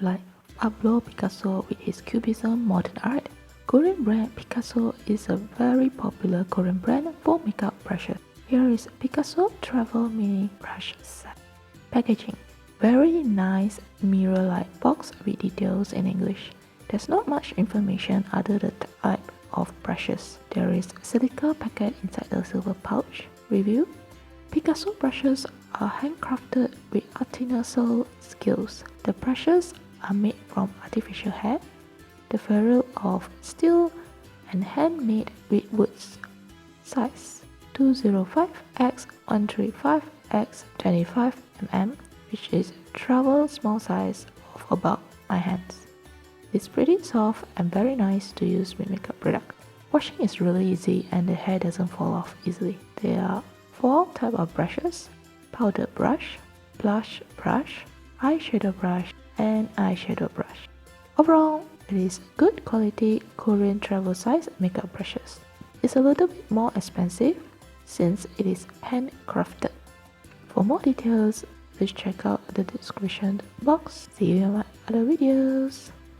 like Pablo Picasso with his Cubism modern art. Korean brand Piccasso is a very popular Korean brand for makeup brushes. Here is Piccasso Travel Mini Brush Set. Packaging. Very nice mirror-like box with details in English. There's not much information other than the type of brushes. There is a silica packet inside the silver pouch. Review. Piccasso brushes are handcrafted with artisanal skills. The brushes are made from artificial hair, the ferrule of steel, and handmade with woods. Size 205x135x25 mm, which is travel small size of about my hands. It's pretty soft and very nice to use with makeup product. Washing is really easy and the hair doesn't fall off easily. There are 4 types of brushes: powder brush, blush brush, eyeshadow brush, and eyeshadow brush. Overall, it is good quality Korean travel size makeup brushes. It's a little bit more expensive since it is handcrafted. For more details, please check out the description box. See you in my other videos.